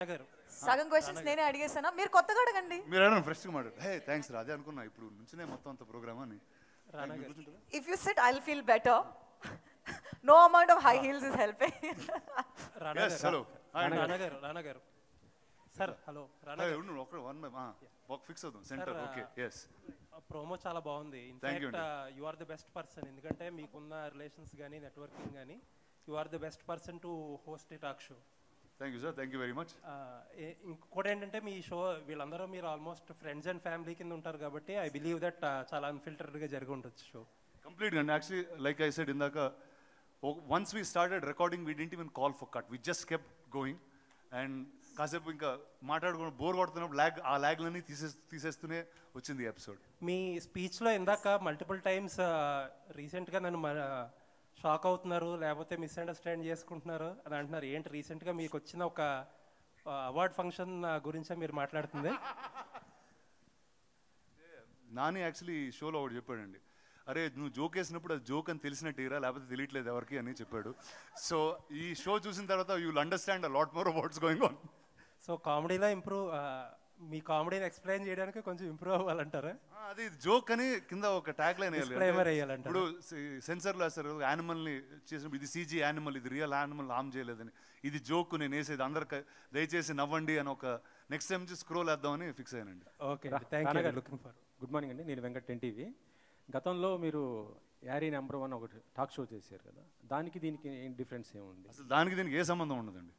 గారు సగం క్వశ్చన్స్ నేనే అడిగేసానా మీరు కొత్తగా అడగండి. మీరు అడగండి ఫ్రెష్గా మాట్లాడు. హే థ్యాంక్స్ రా, అదే అనుకున్నా ఇప్పుడు నుంచినే మొత్తం అంత ప్రోగ్రామ్ అని. If you sit I will feel better. No amount of high heels is helping. Hello Rana garu sir. Hello Rana garu, ఒక వన్ ఫిక్స్ అవుతాం సెంటర్. ఓకే ఎస్, ప్రోమో చాలా బాగుంది. In fact you are the best person, ఎందుకంటే మీకున్న రిలేషన్స్ కానీ networking కానీ you are the best person to host a talk show. Thank you sir, thank you very much. ఇంకోటి ఏంటంటే మీ show వీళ్ళందరూ మీరు ఆల్మోస్ట్ ఫ్రెండ్స్ అండ్ ఫ్యామిలీ కింద ఉంటారు కాబట్టి ఐ బిలీవ్ దట్ చాలా అన్ఫిల్టర్డ్గా జరిగి ఉండొచ్చు షో. కంప్లీట్గా అండి. యాక్చువల్లీ లైక్ ఐ సెడ్ ఇందాక, once we started recording we didn't even call for cut, we just kept going. And కాసేపు ఇంకా మాట్లాడుకుని బోర్ కొడుతున్నప్పుడు ఆ ల్యాగ్లన్నీ తీసేస్తూనే వచ్చింది ఎపిసోడ్. మీ స్పీచ్లో ఇందాక మల్టిపుల్ టైమ్స్ రీసెంట్గా నన్ను షాక్ అవుతున్నారు లేకపోతే మిస్అండర్స్టాండ్ చేసుకుంటున్నారు అని అంటున్నారు. ఏంటి రీసెంట్గా మీకు వచ్చిన ఒక అవార్డ్ ఫంక్షన్ గురించే మీరు మాట్లాడుతుంది? నాని యాక్చువల్లీ షోలో ఒకటి చెప్పాడండి, అరే నువ్వు జోక్ వేసినప్పుడు అది జోక్ అని తెలిసినట్టేరా, లేకపోతే తెలియట్లేదు ఎవరికి అని చెప్పాడు. సో ఈ షో చూసిన తర్వాత you will understand a lot more what's going on. So కామెడీలో మీ కామెడీని ఎక్స్ప్లెయిన్ చేయడానికి కొంచెం ఇంప్రూవ్ అవ్వాలంటారా? అది జోక్ అని కింద ఒక ట్యాగ్ లైన్ వేయాలంట. ఇప్పుడు సెన్సర్లో వేస్తారు యానిమల్ని చేసినప్పుడు, ఇది సీజీ యానిమల్, ఇది రియల్ యానిమల్ హామ్ చేయలేదని, ఇది జోక్ నేను వేసేది అందరికి దయచేసి నవ్వండి అని ఒక నెక్స్ట్ టైం నుంచి స్క్రోల్ వేద్దామని ఫిక్స్ అయ్యానండి. Okay thank you. Looking for. Good morning అండి, నేను వెంకట్ 10TV. గతంలో మీరు యారీ నెంబర్ 1 ఒకటి టాక్ షో చేశారు కదా, దానికి దీనికి డిఫరెన్స్ ఏముంది? అసలు దానికి దీనికి ఏ సంబంధం ఉండదండి.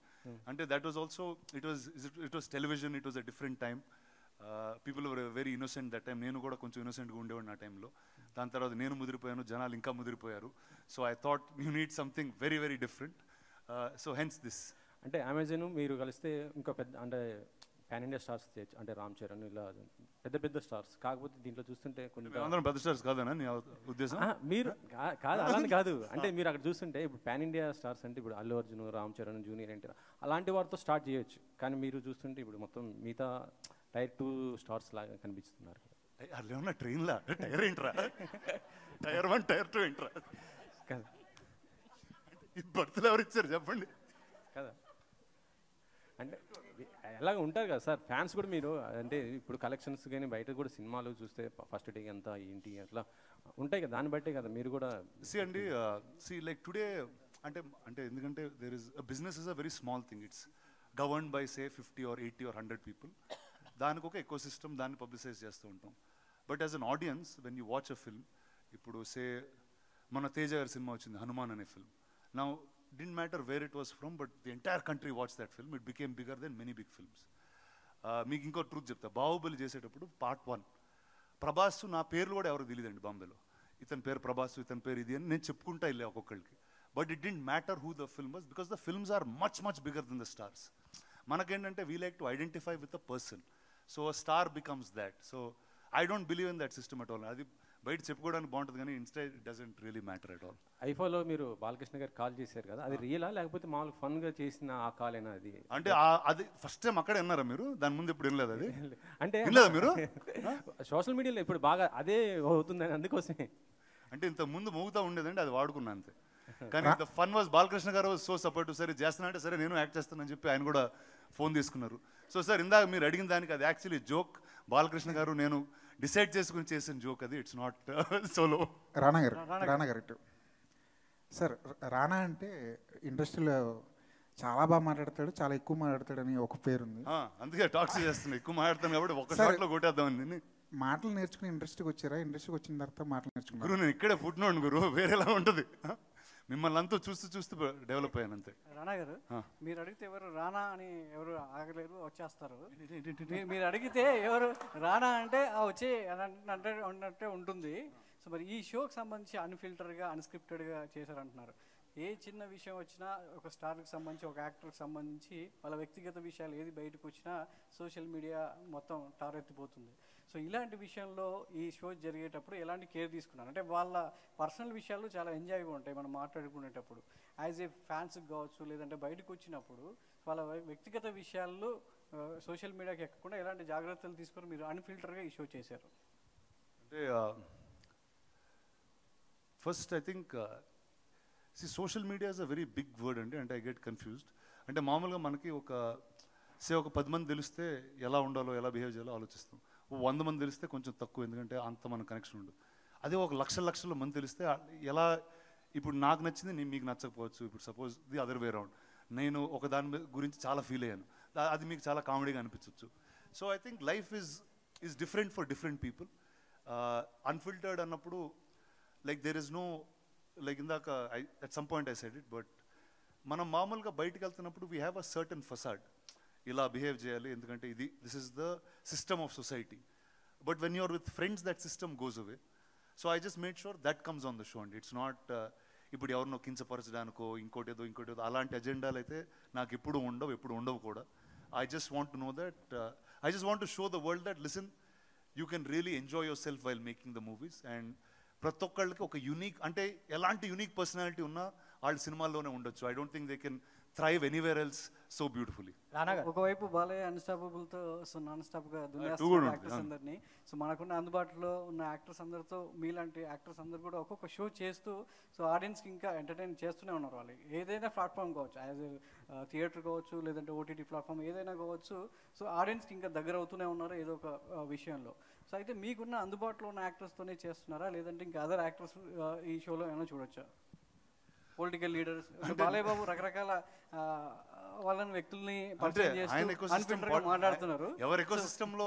అంటే that was also it was television, it was a different time. People were very innocent that time. నేను కూడా కొంచెం ఇన్నోసెంట్గా ఉండేవాడిని ఆ టైంలో. దాని తర్వాత నేను ముదిరిపోయాను, జనాలు ఇంకా ముదిరిపోయారు. So I thought you need something very very different. So hence this. అంటే అమెజాన్ మీరు కలిస్తే ఇంకా పెద్ద, అంటే పాన్ ఇండియా స్టార్స్ అంటే రామ్ చరణ్ ఇలా పెద్ద పెద్ద స్టార్స్. కాకపోతే దీంట్లో చూస్తుంటే కొన్ని అందరం పెద్ద స్టార్స్ కాదనా నీ ఉద్దేశం? మీరు కాదు, అలానే కాదు. అంటే మీరు అక్కడ చూస్తుంటే ఇప్పుడు పాన్ ఇండియా స్టార్స్ అంటే ఇప్పుడు అల్లు అర్జున్, రామ్ చరణ్, జూనియర్ ఎన్టీఆర్ అలాంటి వారితో స్టార్ట్ చేయొచ్చు. కానీ మీరు చూస్తుంటే ఇప్పుడు మొత్తం మిగతా టైర్ 2 స్టార్స్ లాగా కనిపిస్తున్నారు. అలా ఉన్న ట్రైన్లా టైర్ ఏంట్రా, టైర్ 1 టైర్ 2 ఏంట్రా కదా? ఈ బర్త్లు ఎవరు ఇచ్చారు చెప్పండి కదా? అంటే ఎలాగ ఉంటారు కదా సార్ ఫ్యాన్స్ కూడా. మీరు అంటే ఇప్పుడు కలెక్షన్స్ కానీ బయట కూడా సినిమాలు చూస్తే ఫస్ట్ డే ఎంత ఏంటి అట్లా ఉంటాయి కదా, దాన్ని బట్టే కదా మీరు కూడా. అండి లైక్ టుడే అంటే ఎందుకంటే there is business is a very small thing. It's governed by say 50 or 80 or 100 people. దానికి ఒక ఎకో సిస్టమ్, దాన్ని పబ్లిసైజ్ చేస్తూ ఉంటాం. But as an audience when you watch a film, ఇప్పుడు సే మన తేజ గారి సినిమా వచ్చింది హనుమాన్ అనే film. Now didn't matter where it was from, but the entire country watched that film. It became bigger than many big films. మీకు ఇంకో truth చెప్తా, బాహుబలి చేసేటప్పుడు part 1 Prabhas నా పేర్లు కూడా ఎవరు తెలియదండి బాంబేలో. ఇతని పేరు ప్రభాస్, ఇతని పేరు ఇది అని నేను చెప్పుకుంటా వెళ్ళే ఒక్కొక్కరికి. But it didn't matter who the film was, because the films are much much bigger than the stars. మనకేంటంటే we like to identify with a person. So a star becomes that. So I don't believe in that system at all. అది బయట చెప్పుకోవడానికి బాగుంటుంది కానీ instead it doesn't really matter at all. ఐఫోలో మీరు బాలకృష్ణ గారు call చేశారు కదా, అది రియలా లేకపోతే మామూలు ఫన్గా చేసిన ఆ కాల్ అయినా? అది అంటే అది ఫస్ట్ టైం అక్కడే విన్నారా మీరు? దాని ముందు ఇప్పుడు వినలేదు? అది అంటే వినలేదా మీరు? సోషల్ మీడియాలో ఇప్పుడు బాగా అదే అవుతుందని అందుకోసమే. అంటే ఇంత ముందు మోగుతూ ఉండేదండి, అది వాడుకున్నా అంతే. కానీ ద ఫన్ వాజ్ బాలకృష్ణ గారు సో సపోర్ట్. సరే చేస్తున్నా అంటే సరే నేను యాక్ట్ చేస్తానని చెప్పి ఆయన కూడా ఫోన్ తీసుకున్నారు. సో సార్ ఇందాక మీరు అడిగిన దానికి అది యాక్చువల్లీ జోక్. బాలకృష్ణ గారు నేను డిసైడ్ చేసుకుని చేసిన జోక్ అది. It's not solo. Rana garu sir, రానా అంటే ఇండస్ట్రీలో చాలా బాగా మాట్లాడతాడు, చాలా ఎక్కువ మాట్లాడతాడు అని ఒక పేరుంది. అందుకే టాక్స్ చేస్తున్నాను, ఎక్కువ మాట్లాడతాను కాబట్టి ఒక షాట్లో కొట్టేద్దామని. మాటలు నేర్చుకుని ఇండస్ట్రీకి వచ్చారా? ఇండస్ట్రీకి వచ్చిన తర్వాత మాటలు నేర్చుకున్నారు? గురు నేను ఇక్కడే పుట్టినోడు గురు, వేరేలా ఉంటుంది. మిమ్మల్ని అంతా చూస్తూ డెవలప్ అయ్యాను అంతే. రానా గారు, మీరు అడిగితే ఎవరు రానా అని ఎవరు ఆగలేరు, వచ్చేస్తారు. మీరు అడిగితే ఎవరు రానా అంటే వచ్చే అన్నట్టే ఉంటుంది. సో మరి ఈ షోకి సంబంధించి అన్ఫిల్టర్గా అన్స్క్రిప్టెడ్గా చేశారంటున్నారు. ఏ చిన్న విషయం వచ్చినా ఒక స్టార్కి సంబంధించి, ఒక యాక్టర్కి సంబంధించి వాళ్ళ వ్యక్తిగత విషయాలు ఏది బయటకు వచ్చినా సోషల్ మీడియా మొత్తం టారెత్తిపోతుంది. సో ఇలాంటి విషయంలో ఈ షో జరిగేటప్పుడు ఎలాంటి కేర్ తీసుకున్నారు? అంటే వాళ్ళ పర్సనల్ విషయాలు చాలా ఎంజాయ్గా ఉంటాయి మనం మాట్లాడుకునేటప్పుడు. యాజ్ ఏ ఫ్యాన్స్కి కావచ్చు, లేదంటే బయటకు వచ్చినప్పుడు వాళ్ళ వ్యక్తిగత విషయాలు సోషల్ మీడియాకి ఎక్కకుండా ఎలాంటి జాగ్రత్తలు తీసుకొని మీరు అన్ఫిల్టర్గా ఈ షో చేశారు? అంటే first I think social media is a very big word అండి. అంటే ఐ గెట్ కన్ఫ్యూజ్డ్. అంటే మామూలుగా మనకి ఒక ఒక 10 మంది తెలిస్తే ఎలా ఉండాలో ఎలా బిహేవ్ చేయాలో ఆలోచిస్తాం. 100 మంది తెలిస్తే కొంచెం తక్కువ, ఎందుకంటే అంత మన కనెక్షన్ ఉండదు. అదే ఒక లక్షల మంది తెలిస్తే ఎలా, ఇప్పుడు నాకు నచ్చింది మీకు నచ్చకపోవచ్చు. ఇప్పుడు suppose the other way round, నేను ఒక దాని గురించి చాలా ఫీల్ అయ్యాను, అది మీకు చాలా కామెడీగా అనిపించవచ్చు. So I think life is different for different people. Unfiltered అన్నప్పుడు like there is no, like ఇందాక at some point I said it, but మనం మామూలుగా బయటికి వెళ్తున్నప్పుడు we have a certain facade, ఇలా బిహేవ్ చేయాలి ఎందుకంటే this is the system of society. But when you're with friends that system goes away. So I just made sure that comes on the show అండి. It's not ఇప్పుడు ఎవరినో కించపరచడానికో ఇంకోటేదో అలాంటి అజెండాలు అయితే నాకు ఎప్పుడు ఉండవు కూడా. I just want to know that, I just want to show the world that listen, you can really enjoy your self while making the movies. And ప్రతి ఒక్కళ్ళకి ఒక యునీక్, అంటే ఎలాంటి యునీక్ పర్సనాలిటీ ఉన్నా వాళ్ళు సినిమాల్లోనే ఉండొచ్చు. I don't think they can thrive anywhere else so beautifully. ఒకవైపు బాలయ్య అన్స్టాపబుల్తో సో నాన్ స్టాప్గా దునియా యాక్టర్స్ అందరినీ, సో మనకున్న అందుబాటులో ఉన్న యాక్టర్స్ అందరితో మీలాంటి యాక్టర్స్ అందరు కూడా ఒక్కొక్క షో చేస్తూ సో ఆడియన్స్కి ఇంకా ఎంటర్టైన్ చేస్తూనే ఉన్నారు. వాళ్ళు ఏదైనా ప్లాట్ఫామ్ కావచ్చు, యాజ్ థియేటర్ కావచ్చు, లేదంటే ఓటీటీ ప్లాట్ఫామ్ ఏదైనా కావచ్చు, సో ఆడియన్స్కి ఇంకా దగ్గర అవుతూనే ఉన్నారు ఏదో ఒక విషయంలో. సో అయితే మీకున్న అందుబాటులో ఉన్న యాక్టర్స్తోనే చేస్తున్నారా, లేదంటే ఇంకా అదర్ యాక్టర్స్ ఈ షోలో ఏమైనా చూడొచ్చా? పొలిటికల్ లీడర్స్, బాలయ్య బాబు రకరకాల వాళ్ళని వ్యక్తుల్ని మాట్లాడుతున్నారు. ఎవరి ఎకో సిస్టంలో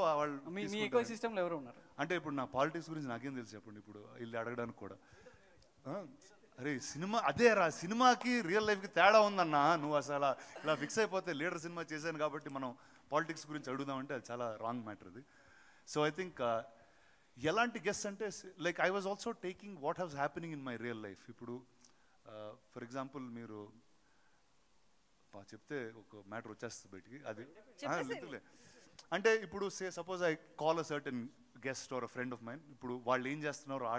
మీ ఎకో సిస్టంలో ఎవరు ఉన్నారు? అంటే ఇప్పుడు నా పాలిటిక్స్ గురించి నాకేం తెలుసు చెప్పండి, ఇప్పుడు వీళ్ళు అడగడానికి కూడా. అరే సినిమా అదే రా, సినిమాకి రియల్ లైఫ్కి తేడా ఉందన్నా. నువ్వు అసలు ఇలా ఫిక్స్ అయిపోతే లీడర్ సినిమా చేశాను కాబట్టి మనం పాలిటిక్స్ గురించి అడుగుదామంటే అది చాలా రాంగ్ మ్యాటర్ అది. సో ఐ థింక్ ఎలాంటి గెస్ట్ అంటే like I was also taking what has happening in my real life. ఇప్పుడు ఫర్ ఎగ్జాంపుల్ మీరు చెప్తే ఒక మ్యాటర్ వచ్చేస్తుంది బయటికి, అది అంటే ఇప్పుడు suppose I call a certain guest or a friend of mine, ఇప్పుడు వాళ్ళు ఏం చేస్తున్నారు ఆ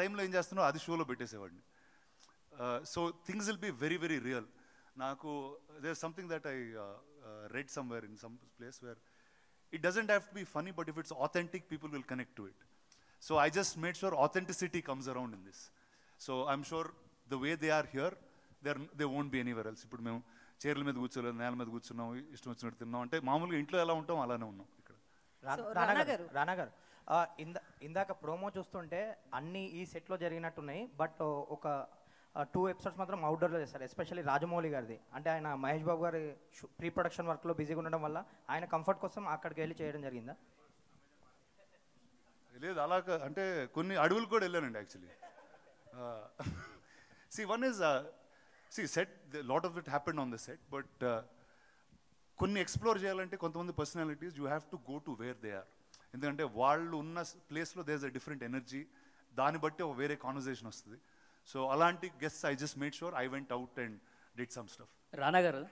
టైంలో ఏం చేస్తున్నారో అది షోలో పెట్టేసేవాడిని. So things will be very very real. నాకు there something that I read somewhere in some place where it doesn't have to be funny, but if it's authentic, people will connect to it. So I just made sure authenticity comes around in this. So I'm sure the way they are here, they won't be anywhere else. ఇప్పుడు మేము చైర్ల మీద కూర్చోలేదు, నేల మీద కూర్చున్నాం, ఇష్టం వచ్చినట్టు తిన్నాం, అంటే మామూలుగా ఇంట్లో ఎలా ఉంటాం అలానే ఉన్నాం ఇక్కడ. రానా గారు ఇందాక ప్రోమో చూస్తుంటే అన్ని ఈ సెట్లో జరిగినట్టున్నాయి, బట్ ఒక 2 ఎపిసోడ్స్ మాత్రం అవుట్డోర్లో చేస్తారు, ఎస్పెషల్లీ రాజమౌళి గారిది. అంటే ఆయన మహేష్ బాబు గారి ప్రీ ప్రొడక్షన్ వర్క్లో బిజీగా ఉండడం వల్ల ఆయన కంఫర్ట్ కోసం అక్కడికి వెళ్ళి చేయడం జరిగిందా? లేదు అలా అంటే కొన్ని అడవులు కూడా వెళ్ళానండి actually. One is set, lot of it happened on the set, but కొన్ని ఎక్స్ప్లోర్ చేయాలంటే కొంతమంది personalities you have to go to where they are. ఎందుకంటే వాళ్ళు ఉన్న ప్లేస్లో there is a different energy, దాన్ని బట్టి ఒక వేరే కాన్వర్జేషన్ వస్తుంది. సో అలాంటి guests I just made sure I went out and did some stuff. Rana గారు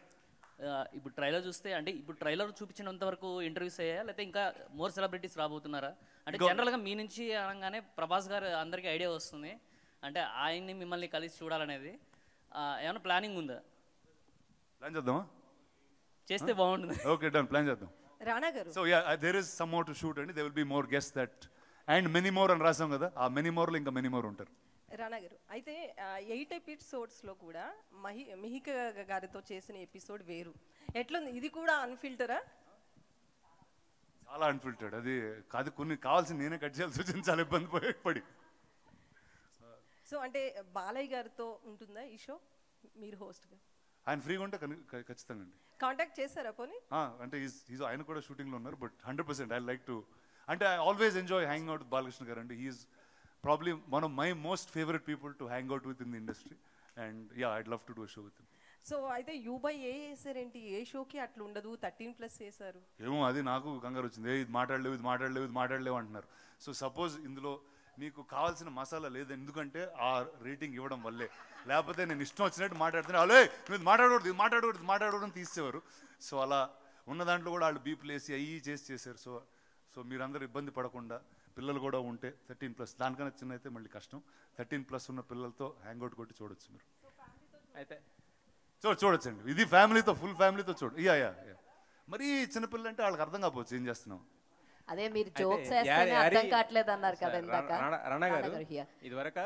ఇప్పుడు ట్రైలర్ చూస్తే, అంటే ఇప్పుడు ట్రైలర్ చూపించినంత వరకు ఇంటర్వ్యూస్ అయ్యాయా, లేకపోతే ఇంకా మోర్ సెలబ్రిటీస్ రాబోతున్నారా? అంటే జనరల్గా మీ నుంచి అనగానే ప్రభాస్ గారు అందరికీ ఐడియా వస్తుంది, అంటే ఆయన్ని మిమ్మల్ని కలిసి చూడాలనేది ఏమైనా ప్లానింగ్ ఉందా? ప్లాన్ చేద్దామా? చేస్తే బాగుంటుంది. ఓకే డన్, ప్లాన్ చేద్దాం. Rana garu so ya there is some more to shoot అండి, they will be more guest that and many more అని రాసాం కదా, ఆ మెనీ మోర్లో ఇంకా మెనీ మోర్ ఉంటారు. రానా గారు అయితే 8 ఎపిసోడ్స్లో కూడా మిహిక గారితో చేసిన ఎపిసోడ్ వేరు, ఎట్లుంది? ఇది కూడా అన్ఫిల్టరా? చాలా అన్ఫిల్టర్డ్. అది కాదు, కొన్ని కావాల్సిన నేనే కట్ చేయాల్సి వచ్చింది, చాలా ఇబ్బంది పడి. సో అంటే బాలయ్య గారితో ఉంటుందా ఈ షో మీరు హోస్ట్గా? ఆయన ఫ్రీగా ఉంటే ఖచ్చితంగా అండి. కాంటాక్ట్ చేశారా పోనీ? అంటే ఆయన కూడా షూటింగ్లో ఉన్నారు, బట్ 100% ఐ లైక్ టు, అంటే I always enjoy hang out with Balakrishna గారు అండి. He's probably one of my most favorite people to hang out with in the industry, and yeah, I'd love to do a show with him. So అయితే యూబై చేసారేంటి? ఏ షోకి అట్లా ఉండదు, 13+ చేశారు. ఏమో అది నాకు కంగారు వచ్చింది, ఇది మాట్లాడలేవు అంటున్నారు. సో సపోజ్ ఇందులో మీకు కావాల్సిన మసాలా లేదు, ఎందుకంటే ఆ రేటింగ్ ఇవ్వడం వల్లే, లేకపోతే నేను ఇష్టం వచ్చినట్టు మాట్లాడుతున్నా, అలే మీరు మాట్లాడకూడదు తీసేవారు. సో అలా ఉన్న దాంట్లో కూడా వాళ్ళు బీపులు వేసి అయ్యి చేశారు. సో మీరందరూ ఇబ్బంది పడకుండా, పిల్లలు కూడా ఉంటే 13+, దానికన్నా చిన్న అయితే మళ్ళీ కష్టం, 13+ ఉన్న పిల్లలతో హ్యాంగ్అవుట్ కొట్టి చూడొచ్చు మీరు. అయితే చూడొచ్చండి, ఇది ఫ్యామిలీతో, ఫుల్ ఫ్యామిలీతో యా. మరి చిన్నపిల్లలు అంటే వాళ్ళకి అర్థం కాకపోవచ్చు ఏం చేస్తున్నాం. అదే మీరు జోక్స్ చేస్తేనే అర్థం కావట్లేదు అన్నారు కదా ఇందాక. రానా గారు ఇదివరకు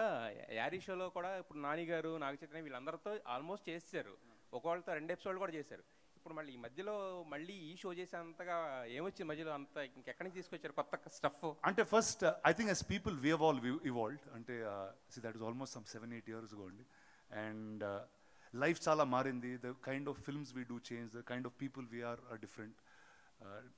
యారీ షోలో కూడా ఇప్పుడు నాని గారు, నాగ చైతన్య వీళ్ళందరితో ఆల్మోస్ట్ చేశారు, ఒకళ్ళతో 2 ఎపిసోడ్లు కూడా చేశారు. ఇప్పుడు మళ్ళీ ఈ మధ్యలో మళ్ళీ ఈ షో చేసేంతగా ఏమొచ్చింది మధ్యలో అంత ఇంకెక్కడి నుంచి తీసుకొచ్చారు కొత్త స్టఫ్? అంటే first I think as people we all evolved. అంటే that is almost some 7-8 years ago అండి. అండ్ లైఫ్ చాలా మారింది. The kind of films we do change, the kind of people we're different.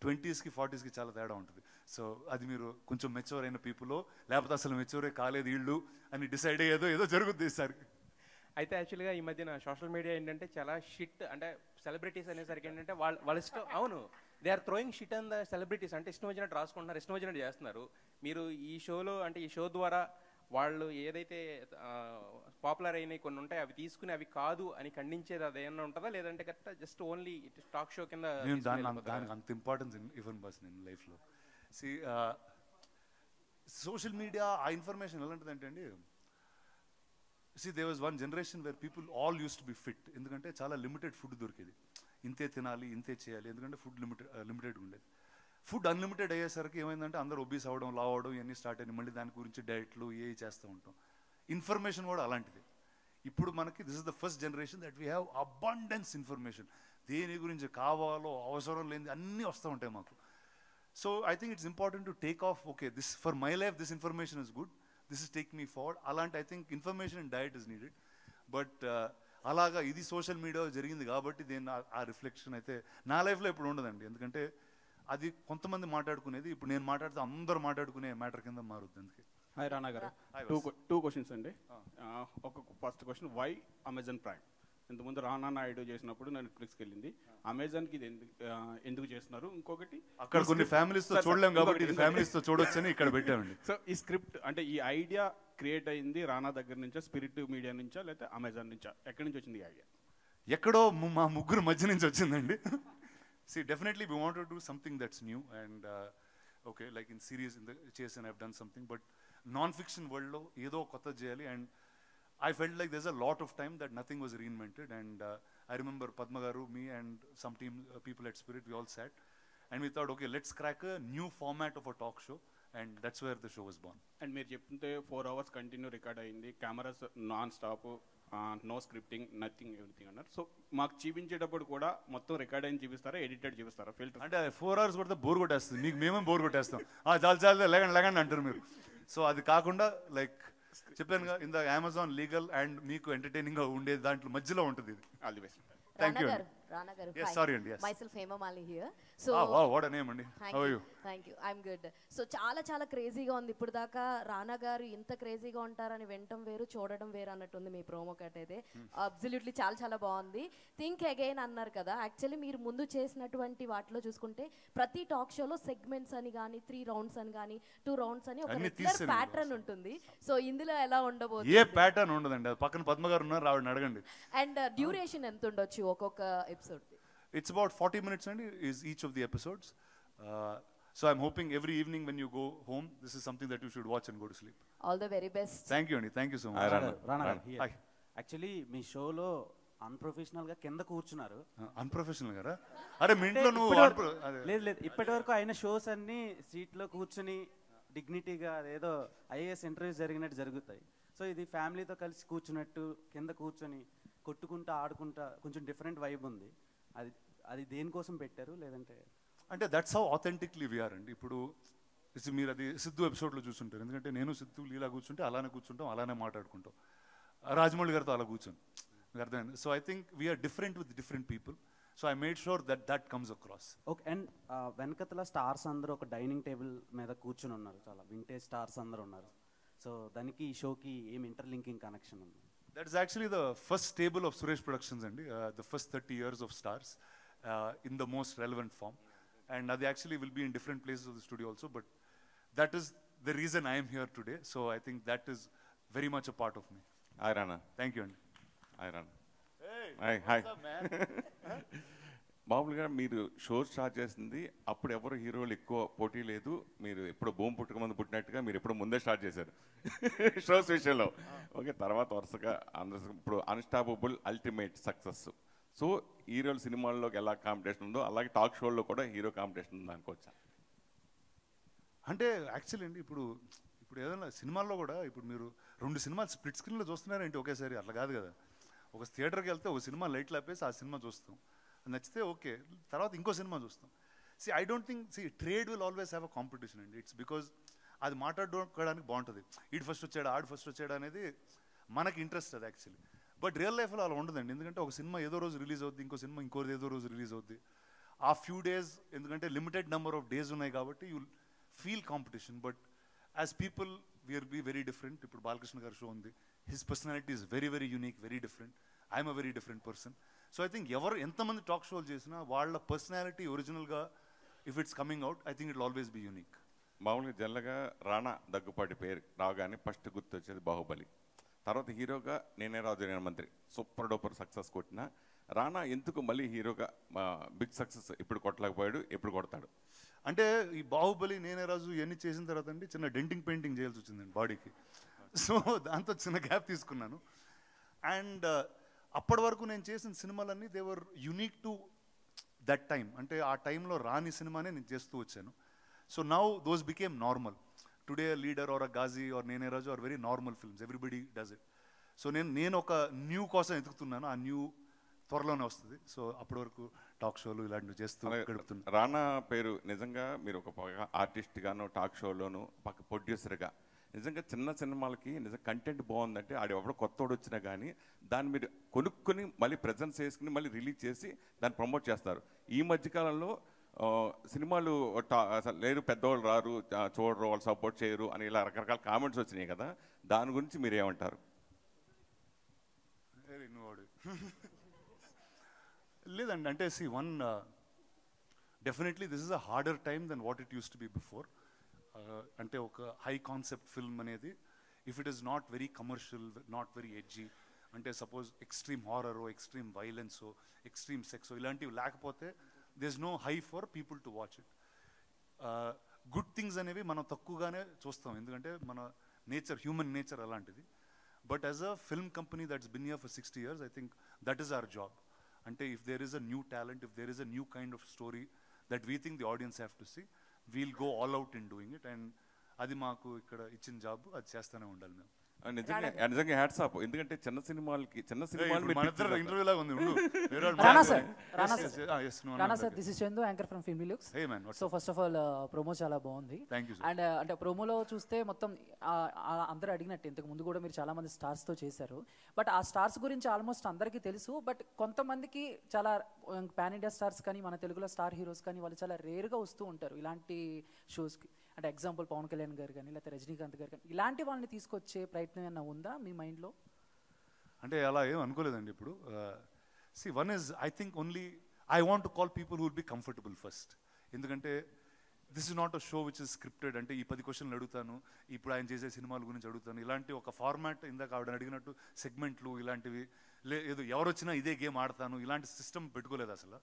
20sకి 40sకి చాలా తేడా ఉంటుంది. సో అది మీరు కొంచెం మెచ్యూర్ అయిన పీపుల్లో, లేకపోతే అసలు మెచ్యూరే కాలేదు వీళ్ళు అని డిసైడ్ అయ్యేదో ఏదో జరుగుద్ది ఈసారి. అయితే యాక్చువల్గా ఈ మధ్యన సోషల్ మీడియా ఏంటంటే చాలా షిట్, అంటే సెలబ్రిటీస్ అనేసరికి ఏంటంటే వాళ్ళ ఇష్టం. అవును, they are throwing shit on the celebrities. అంటే ఇష్టం వచ్చినట్టు రాసుకుంటున్నారు, ఇష్టం వచ్చినట్టు చేస్తున్నారు. మీరు ఈ షోలో అంటే ఈ షో ద్వారా వాళ్ళు ఏదైతే పాపులర్ అయినాయి కొన్ని ఉంటాయి అవి తీసుకుని అవి కాదు అని ఖండించేది అది ఏమన్నా ఉంటుందా, లేదంటే correct just only talk show కింద? దానికి అంత ఇంపార్టెన్స్ ఇవ్వను బస్ నేను లైఫ్లో. సోషల్ మీడియా ఆ ఇన్ఫర్మేషన్ ఎలా ఉంటుందంటే అండి, there was one generation where people all used to be fit. ఎందుకంటే చాలా లిమిటెడ్ ఫుడ్ దొరికేది, ఇంతే తినాలి ఇంతే చేయాలి, ఎందుకంటే ఫుడ్ లిమిటెడ్ ఉండేది. ఫుడ్ అన్లిమిటెడ్ అయ్యేసరికి ఏమైందంటే అందరూ ఒబీస్ అవ్వడం, లావ్ అవ్వడం ఇవన్నీ స్టార్ట్ అయ్యి మళ్ళీ దాని గురించి డైట్లు ఏ చేస్తూ ఉంటాం. ఇన్ఫర్మేషన్ కూడా అలాంటిది. ఇప్పుడు మనకి this is the first generation that we have abundance information. దేని గురించి కావాలో అవసరం లేనిది అన్నీ వస్తూ ఉంటాయి మాకు. So I think it's important to take off, okay this for my life this information is good, this is take me forward. అలాంటి I think information and diet is needed. But అలాగా ఇది సోషల్ మీడియా జరిగింది కాబట్టి దీన్ని ఆ reflection అయితే నా లైఫ్లో ఇప్పుడు ఉండదండి. ఎందుకంటే అది కొంతమంది మాట్లాడుకునేది ఇప్పుడు నేను మాట్లాడితే అందరూ మాట్లాడుకునే మ్యాటర్ కింద మారుద్ది. అందుకే. హాయ్ రానా గారు, టూ క్వశ్చన్స్ అండి. ఒక first question, why Amazon Prime? ఇంతకుముందు రానా నాయుడు చేసినప్పుడు నేను నెట్ఫ్లిక్స్కి వెళ్ళింది, అమెజాన్కి ఇది ఎందుకు చేస్తున్నారు? ఇంకొకటి అక్కడ కొన్ని ఫ్యామిలీస్తో చూడలేం కాబట్టి ఫ్యామిలీస్తో చూడొచ్చని ఇక్కడ పెట్టామండి. సో ఈ స్క్రిప్ట్ అంటే ఈ ఐడియా క్రియేట్ అయింది రానా దగ్గర నుంచా, స్పిరిట్ మీడియా నుంచా, లేకపోతే అమెజాన్ నుంచా? ఎక్కడి నుంచి వచ్చింది ఈ ఐడియా? ఎక్కడో మా ముగ్గురు మధ్య నుంచి వచ్చిందండి. See, definitely we want to do something that's new and okay, like in series in the chase and I've done something, but non-fiction world lo edo kotta cheyali, and I felt like there's a lot of time that nothing was reinvented. And I remember Padma garu, me and some team people at Spirit, we all sat and we thought, okay, let's crack a new format of a talk show, and that's where the show was born. And మీరు చెప్తుంటే 4 hours continue record అయింది, cameras non stop, no scripting, nothing, everything అన్నారు. So మాకు చూపించేటప్పుడు కూడా మొత్తం record అయిన చూపిస్తారా, ఎడిటెడ్ చూపిస్తారా? ఫిల్టర్ అంటే 4 hours పడితే బోర్ కొట్టేస్తుంది, మీకు మేమే బోర్ కొట్టేస్తాం. చాలు లేకండి అంటారు మీరు. సో అది కాకుండా లైక్ చెప్పాను కదా, ఇంత అమెజాన్ లీగల్ అండ్ మీకు ఎంటర్టైనింగ్ గా ఉండే దాంట్లో మధ్యలో ఉంటుంది ఇది. All the best. Thank you. Rana garu. Yes, sorry and yes. Myself Hema Mali here. So wow, what a name andi. How are you? Thank you. I'm good. So చాలా క్రేజీగా ఉంది ఇప్పుడు దాకా. రానా గారు ఇంత క్రేజీగా ఉంటారని వినటం వేరు, చూడడం వేరు అన్నట్టుంది మీ ప్రోమో కట్ అయితే. అబ్సల్యూట్లీ చాలా బాగుంది. థింక్ అగైన్ అన్నారు కదా, యాక్చువల్లీ మీరు ముందు చేసినటువంటి వాటిలో చూసుకుంటే ప్రతి టాక్ షోలో సెగ్మెంట్స్ అని కానీ 3 rounds అని కానీ 2 rounds అని ఒక రెగ్యులర్ ప్యాటర్న్ ఉంటుంది. సో ఇందులో ఎలా ఉండబోతుంది? ఏ ప్యాటర్న్ ఉండదండి, పక్కన పద్మ గారు ఉన్నారు, ఆవిడని అడగండి. అండ్ డ్యూరేషన్ ఎంత ఉండొచ్చు ఒక్కొక్క episode? It's about 40 minutes and is each of the episodes. So I'm hoping every evening when you go home, this is something that you should watch and go to sleep. All the very best. Thank you, Andy. Thank you so much. Rana, hi. Actually, మీ షోలో unprofessional గా కింద కూర్చున్నారు. Unprofessional గారా? అరే మీ ఇంట్లో నువ్వు లేదు ఇప్పటి వరకు అయిన షోస్ అన్ని సీట్లో కూర్చుని డిగ్నిటీగా ఏదో ఐఏఎస్ ఇంటర్వ్యూస్ జరిగినట్టు జరుగుతాయి. సో ఇది ఫ్యామిలీతో కలిసి కూర్చున్నట్టు కింద కూర్చొని కొట్టుకుంటా ఆడుకుంటా కొంచెం డిఫరెంట్ వైబ్ ఉంది. అది దేనికోసం పెట్టారు? లేదంటే అంటే దట్స్ హౌ ఆథెంటిక్లీ వీఆర్ అండి. ఇప్పుడు మీరు అది సిద్ధు ఎపిసోడ్లో చూస్తుంటారు, ఎందుకంటే నేను సిద్ధు లీలా కూర్చుంటే అలానే కూర్చుంటాం, అలానే మాట్లాడుకుంటాం. రాజమౌళి గారితో అలా కూర్చొని మీకు అర్థమైంది. So I think we're different with different people. So I made sure that comes across. Okay. And వెనకతల స్టార్స్ అందరూ ఒక డైనింగ్ టేబుల్ మీద కూర్చుని ఉన్నారు, చాలా వింటేజ్ స్టార్స్ అందరూ ఉన్నారు. సో దానికి ఈ షోకి ఏం ఇంటర్లింకింగ్ కనెక్షన్ ఉంది? That is actually the first stable of Suresh Productions and the first 30 years of stars in the most relevant form, and they actually will be in different places of the studio also, but that is the reason I am here today. So I think that is very much a part of me. Hi Rana. Thank you Andy. Hi Rana. Hey. Hi. What's up man? మామూలుగా మీరు show start చేసింది అప్పుడు ఎవరు హీరోలు ఎక్కువ పోటీ లేదు, మీరు ఎప్పుడు భూమి పుట్టుక ముందు పుట్టినట్టుగా మీరు ఎప్పుడు ముందే స్టార్ట్ చేశారు షోస్ విషయంలో. ఓకే, తర్వాత వరుసగా అందరూ ఇప్పుడు అన్స్టాపబుల్ అల్టిమేట్ సక్సెస్. సో హీరోల సినిమాల్లోకి ఎలా కాంపిటీషన్ ఉందో అలాగే టాక్ షోల్లో కూడా హీరో కాంపిటీషన్ ఉందో అనుకోవచ్చా? అంటే యాక్చువల్లీ అండి ఇప్పుడు ఏదైనా సినిమాల్లో కూడా ఇప్పుడు మీరు 2 సినిమాలు స్ప్లిట్ స్క్రీన్లో చూస్తున్నారంటే ఒకేసారి, అట్లా కాదు కదా. ఒక థియేటర్కి వెళ్తే ఒక సినిమా లైట్లు ఆపేసి ఆ సినిమా చూస్తాం. నచ్చితే ఓకే, తర్వాత ఇంకో సినిమా చూస్తాం. I don't think trade will always have a competition అండి. ఇట్స్ బికాజ్ అది మాట్లాడుకోవడానికి బాగుంటుంది. ఈడు ఫస్ట్ వచ్చాడు, ఆడు ఫస్ట్ వచ్చాడు అనేది మనకి ఇంట్రెస్ట్ అది యాక్చువల్లీ. బట్ రియల్ లైఫ్లో అలా ఉండదండి. ఎందుకంటే ఒక సినిమా ఏదో రోజు రిలీజ్ అవుద్ది, ఇంకో సినిమా ఇంకోది ఏదో రోజు రిలీజ్ అవుద్ది. ఆ ఫ్యూ డేస్, ఎందుకంటే లిమిటెడ్ నెంబర్ ఆఫ్ డేస్ ఉన్నాయి కాబట్టి you feel competition. But as people we are be very different. ఇప్పుడు బాలకృష్ణ గారి షో ఉంది, his personality is very very unique, very different. I'm a very different person. So I think ఎంతమంది talk షోలు చేసినా వాళ్ళ personality ఒరిజినల్గా if it's coming out, I think it always be unique. మామూలుగా జనరల్గా రాణా దగ్గుపాటి పేరు రాగానే ఫస్ట్ గుర్తొచ్చేది బాహుబలి. తర్వాత హీరోగా నేనే రాజు నేను మంత్రి సూపర్ డూపర్ సక్సెస్ కొట్టిన రాణా ఎందుకు మళ్ళీ హీరోగా బిగ్ సక్సెస్ ఇప్పుడు కొట్టలేకపోయాడు, ఎప్పుడు కొడతాడు? అంటే ఈ బాహుబలి, నేనే రాజు ఇవన్నీ చేసిన తర్వాత అండి చిన్న డెంటింగ్ పెయింటింగ్ చేయాల్సి వచ్చిందండి బాడీకి. సో దాంతో చిన్న గ్యాప్ తీసుకున్నాను. అండ్ అప్పటి వరకు నేను చేసిన సినిమాలన్నీ they were unique to that time. అంటే ఆ టైంలో రాని సినిమానే నేను చేస్తూ వచ్చాను. So now those became normal. Today leader or a Ghazi or Nene Raju or very normal films, everybody does it. So నేను ఒక న్యూ కోసం ఎదుగుతున్నాను, ఆ న్యూ త్వరలోనే వస్తుంది. సో అప్పటి వరకు టాక్ షోలు ఇలాంటివి చేస్తూ గడుపుతున్నాను. రాణా పేరు నిజంగా మీరు ఒక ఆర్టిస్ట్గాను, టాక్ షోలోను, పక్క ప్రొడ్యూసర్గా నిజంగా చిన్న సినిమాలకి నిజంగా కంటెంట్ బాగుందంటే ఆడు ఎవడో కొత్తోడు వచ్చినా కానీ దాన్ని మీరు కొనుక్కొని మళ్ళీ ప్రజెన్స్ చేసుకుని మళ్ళీ రిలీజ్ చేసి దాన్ని ప్రమోట్ చేస్తారు. ఈ మధ్యకాలంలో సినిమాలు అసలు లేరు, పెద్దవాళ్ళు రారు, చూడరు, వాళ్ళు సపోర్ట్ చేయరు అని ఇలా రకరకాల కామెంట్స్ వచ్చినాయి కదా, దాని గురించి మీరు ఏమంటారు? లేదండి, అంటే definitely this is a harder time than what it use to be before. అంటే ఒక హై కాన్సెప్ట్ ఫిల్మ్ అనేది if it is not very commercial, not very edgy, అంటే సపోజ్ ఎక్స్ట్రీమ్ హారరో, ఎక్స్ట్రీమ్ వైలెన్సో, ఎక్స్ట్రీమ్ సెక్సో ఇలాంటివి లేకపోతే there is no high for people to watch it. Good things అనేవి మనం తక్కువగానే చూస్తాం, ఎందుకంటే మన నేచర్, హ్యూమన్ నేచర్ అలాంటిది. But as a film company that's bin here for 60 years, I think that is our job. అంటే if there is a new talent, if there is a new kind of story that we think the audience have to see, we'll go all out in doing it. And అది మాకు ఇక్కడ ఇచ్చిన job, అది చేస్తూనే ఉండాలి మేము. నిజంగా hats off. ఎందుకంటే చిన్న సినిమాలు ఇంటర్వ్యూ లాగా ఉంది. రానా sir, this is Chandu, anchor from filmy looks. So first of all promo చాలా బాగుంది. అండ్ అంటే ప్రోమోలో చూస్తే మొత్తం అందరూ అడిగినట్టు ఇంతకు ముందు కూడా మీరు చాలా మంది స్టార్స్ తో చేశారు. బట్ ఆ స్టార్స్ గురించి ఆల్మోస్ట్ అందరికీ తెలుసు. బట్ కొంతమందికి చాలా పాన్ ఇండియా స్టార్స్ కానీ మన తెలుగులో స్టార్ హీరోస్ కానీ వాళ్ళు చాలా రేర్గా వస్తూ ఉంటారు ఇలాంటి షోస్కి. అంటే ఎగ్జాంపుల్ పవన్ కళ్యాణ్ గారు కానీ లేకపోతే రజనీకాంత్ గారు కానీ ఇలాంటి వాళ్ళని తీసుకొచ్చే ప్రయత్నం ఏమన్నా ఉందా మీ మైండ్లో? అంటే అలా ఏం అనుకోలేదండి ఇప్పుడు. One is I think only I want to call people who will be comfortable first. ఎందుకంటే this is not a show which is scripted. అంటే ఈ 10 క్వశ్చన్లు అడుగుతాను, ఇప్పుడు ఆయన చేసే సినిమాల గురించి అడుగుతాను, ఇలాంటి ఒక ఫార్మాట్, ఇందాక ఆవిడ అడిగినట్టు సెగ్మెంట్లు ఇలాంటివి ఏదో ఎవరు వచ్చినా ఇదే గేమ్ ఆడతాను, ఇలాంటి సిస్టమ్ పెట్టుకోలేదు అసలు.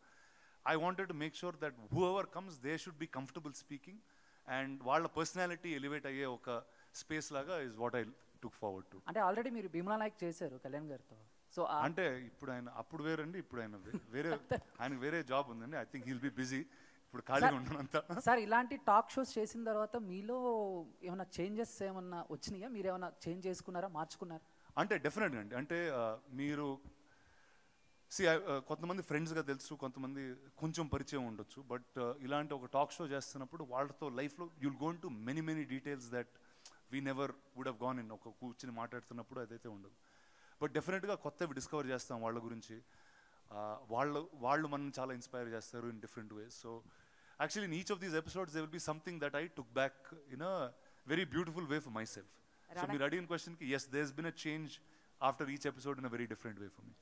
I wanted to make sure that who ever comes they should be comfortable speaking and వాళ్ళ పర్సనాలిటీ ఎలివేట్ అయ్యే ఒక స్పేస్ లాగా is what I took forward to. అంటే ఆల్రెడీ మీరు భీమ్లా నాయక్ చేశారు కళ్యాణ్ గారితో. సో అంటే ఇప్పుడు ఆయన అప్పుడు వేరండి, ఇప్పుడు ఆయన వేరే, ఆయనకు వేరే జాబ్ ఉందండి. I think he'll be busy, ఇప్పుడు ఖాళీగా ఉన్నానంతా. సార్, ఇలాంటి టాక్ షోస్ చేసిన తర్వాత మీలో ఏమైనా చేంజెస్ ఏమన్నా వచ్చినాయా? మీరు ఏమైనా చేంజ్ చేసుకున్నారా, మార్చుకున్నారా? అంటే డెఫినెట్గా అండి. అంటే మీరు కొంతమంది ఫ్రెండ్స్గా తెలుసు, కొంతమంది కొంచెం పరిచయం ఉండొచ్చు. బట్ ఇలాంటి ఒక టాక్ షో చేస్తున్నప్పుడు వాళ్ళతో లైఫ్లో you'll gone to many details that we never would have gone in. ఒక కూర్చుని మాట్లాడుతున్నప్పుడు అదైతే ఉండదు. బట్ డెఫినెట్గా కొత్తవి డిస్కవర్ చేస్తాం వాళ్ళ గురించి. వాళ్ళు మనం చాలా ఇన్స్పైర్ చేస్తారు in different ways. So actually in each of these episodes they will be something that I took back in a very beautiful way for myself. So మీరు అడిగిన క్వశ్చన్కి yes, there has been a change after each episode in a very different way for me.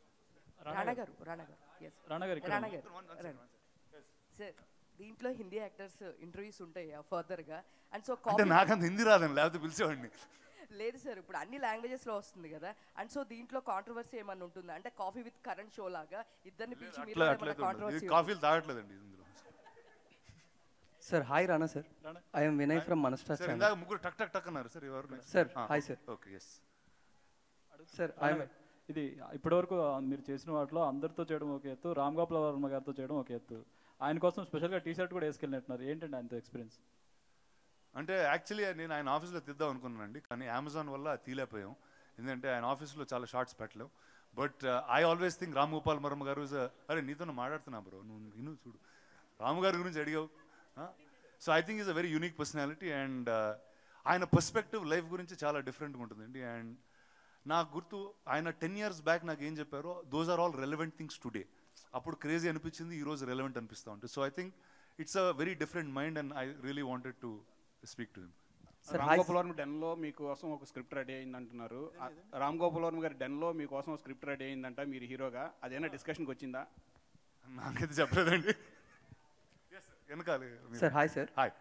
Sir, దీంట్లో Hindi actors interviews ఉంటాయా further గా? And so అంటే నాకంత హిందీ రాదండి, లేకపోతే పిలిచేవాడిని. లేదు సార్, ఇప్పుడు అన్ని లాంగ్వేజెస్ లో వస్తుంది కదా. అండ్ సో దీంట్లో కాంట్రవర్సీ ఏమన్నా ఉంటుందా? అంటే కాఫీ విత్ కరెంట్ షో లాగా ఇద్దరిని పిలిచి మీరు కాంట్రవర్సీ? కాఫీలు తాగట్లేదండి ఇందులో. Sir hi Rana sir, I am Vinay from Manastar channel. ఇందాక ముగ్గురు టక్ టక్ టక్ అన్నారు సార్, ఎవరు? Sir hi sir. Okay, yes sir. ఇది ఇప్పటివరకు మీరు చేసిన వాటిలో అందరితో చేయడం ఒక ఎత్తు, రామ్ గోపాల్ వర్మ గారితో చేయడం ఒక ఎత్తు. ఆయన కోసం స్పెషల్గా టీ షర్ట్ కూడా వేసుకెళ్ళినట్టున్నారు, ఏంటంటే ఆయనతో ఎక్స్పీరియన్స్? అంటే యాక్చువల్లీ నేను ఆయన ఆఫీస్లో తీద్దాం అనుకున్నానండి, కానీ అమెజాన్ వల్ల తీలేకపోయాం. ఎందుకంటే ఆయన ఆఫీస్లో చాలా షార్ట్స్ పెట్టలేం. But I always think Ram Gopal Varma garu is అరే నీతో మాట్లాడుతున్నా బ్రో నువ్వు విను చూడు రాము గారి గురించి అడిగావు. So I think is a very unique personality and ఆయన పర్స్పెక్టివ్ లైఫ్ గురించి చాలా డిఫరెంట్గా ఉంటుందండి. అండ్ నాకు గుర్తు ఆయన 10 years బ్యాక్ నాకు ఏం చెప్పారో those are all relevant things today. అప్పుడు క్రేజీ అనిపించింది, ఈరోజు రెలవెంట్ అనిపిస్తూ ఉంటుంది. So I think it's a very different mind and I really wanted to speak to him. Ram Gopal Varma డెన్లో మీకోసం ఒక స్క్రిప్ట్ రెడీ అయింది అంటున్నారు. రామ్ గోపాల్ వర్మ గారి డెన్లో మీకోసం స్క్రిప్ట్ రెడీ అయిందంట మీరు హీరోగా, అదేనా డిస్కషన్కి వచ్చిందా? నాకైతే చెప్పలేదండి. Sir hi sir. Hi.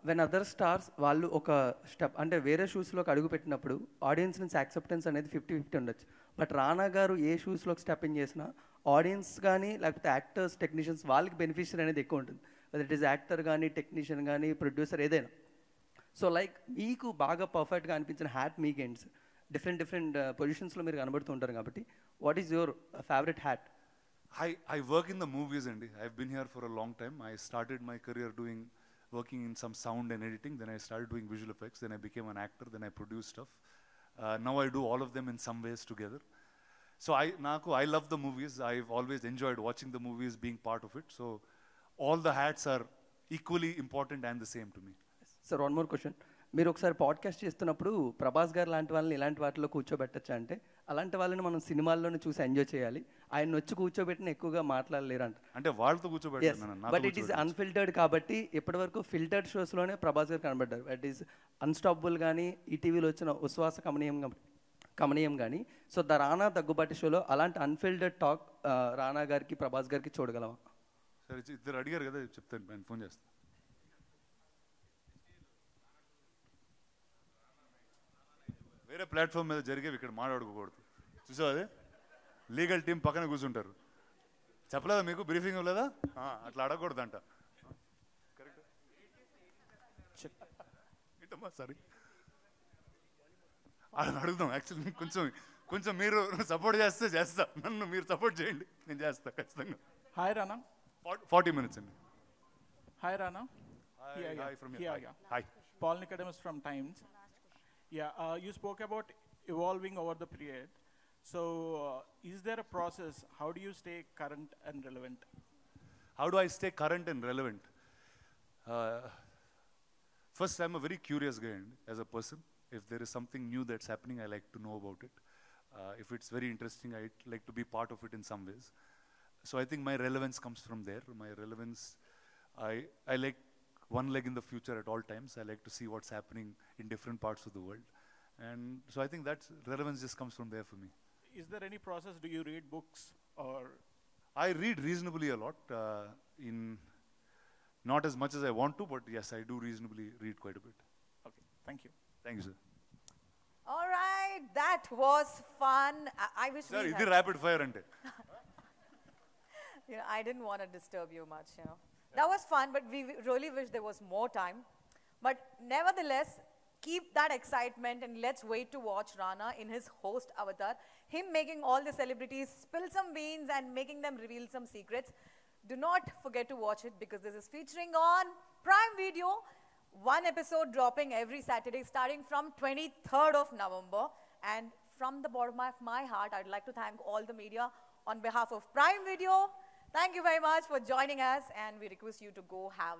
When other stars వాళ్ళు ఒక స్టెప్ అంటే వేరే షూస్లోకి అడుగు పెట్టినప్పుడు ఆడియన్స్ నుంచి యాక్సెప్టెన్స్ అనేది 50-50 ఉండొచ్చు. బట్ రానా గారు ఏ షూస్లోకి స్టెప్ ఇన్ చేసినా ఆడియన్స్ కానీ లేకపోతే యాక్టర్స్ టెక్నీషియన్స్ వాళ్ళకి బెనిఫిషియర్ అనేది ఎక్కువ ఉంటుంది. వెదర్ ఇట్ ఈస్ యాక్టర్ కానీ టెక్నీషియన్ కానీ ప్రొడ్యూసర్ ఏదైనా. సో లైక్ మీకు బాగా పర్ఫెక్ట్గా అనిపించిన హ్యాట్ మీకేంటి సార్? డిఫరెంట్ పొజిషన్స్లో మీరు కనబడుతూ ఉంటారు కాబట్టి what is your favourite hat? I work in the movies, Andy. I've been here for a long time. I started my career working in some sound and editing. Then I started doing visual effects. Then I became an actor. Then I produced stuff. Now I do all of them in some ways together. So I love the movies. I've always enjoyed watching the movies, being part of it. So all the hats are equally important and the same to me. Sir, one more question. మీరు ఒకసారి podcast చేస్తున్నప్పుడు ప్రభాస్ గారు లాంటి వాళ్ళని ఇలాంటి వాటిలో కూర్చోబెట్టచ్చా అంటే అలాంటి వాళ్ళని మనం సినిమాల్లోనే చూసి ఎంజాయ్ చేయాలి, ఆయన వచ్చి కూర్చోబెట్టిన ఎక్కువగా మాట్లాడలేరు అంట. అంటే వాళ్ళతో కూర్చోబెట్టాను. బట్ ఇట్ ఈస్ అన్ఫిల్టర్డ్ కాబట్టి ఇప్పటివరకు ఫిల్టర్డ్ షోస్లోనే ప్రభాస్ గారు కనబడ్డారు. దట్ ఈస్ అన్స్టాపబుల్ కానీ ఈటీవీలో వచ్చిన ఉశ్వాస కమనీయం కానీ. సో ద రానా దగ్గుబాటి షోలో అలాంటి అన్ఫిల్టర్డ్ టాక్ రానా గారికి ప్రభాస్ గారికి చూడగలమా? సరే ఇద్దరు అడిగారు కదా, చెప్తాను, నేను ఫోన్ చేస్తాను. వేరే ప్లాట్ఫామ్ మీద జరిగేవి ఇక్కడ మాట్లాడుకోకూడదు. చూసావు అదే లీగల్ టీం పక్కన కూర్చుంటారు. చెప్పలేదా మీకు బ్రీఫింగ్ లేదా? అట్లా అడగకూడదంట. ఏంటమ్మా సారీ అలా అడుగుదాం. యాక్చువల్లీ కొంచెం మీరు సపోర్ట్ చేస్తే చేస్తా, నన్ను మీరు సపోర్ట్ చేయండి, నేను చేస్తా ఖచ్చితంగా. హాయ్ రానా. 40 minutes అండి. Hi Rana. Hi. Paul Nicodemus from Times. Yeah, you spoke about evolving over the period. So, is there a process? How do you stay current and relevant? How do I stay current and relevant? First, I'm a very curious guy as a person. If there is something new that's happening, I like to know about it. If it's very interesting, I like to be part of it in some ways. So I think my relevance comes from there. My relevance, I like one leg in the future at all times. I like to see what's happening in different parts of the world. And so I think that relevance just comes from there for me. Is there any process? Do you read books or? I read reasonably a lot. Not as much as I want to, but yes, I do reasonably read quite a bit. Okay, thank you. Thank you, sir. All right, that was fun. I wish sir, we this rapid fire ante. I didn't want to disturb you much, That was fun, but we really wish there was more time. But nevertheless, keep that excitement and let's wait to watch Rana in his host avatar. Him making all the celebrities spill some beans and making them reveal some secrets. Do not forget to watch it because this is featuring on Prime Video. One episode dropping every Saturday starting from 23rd of November. And from the bottom of my heart, I'd like to thank all the media on behalf of Prime Video. Thank you very much for joining us, and we request you to go have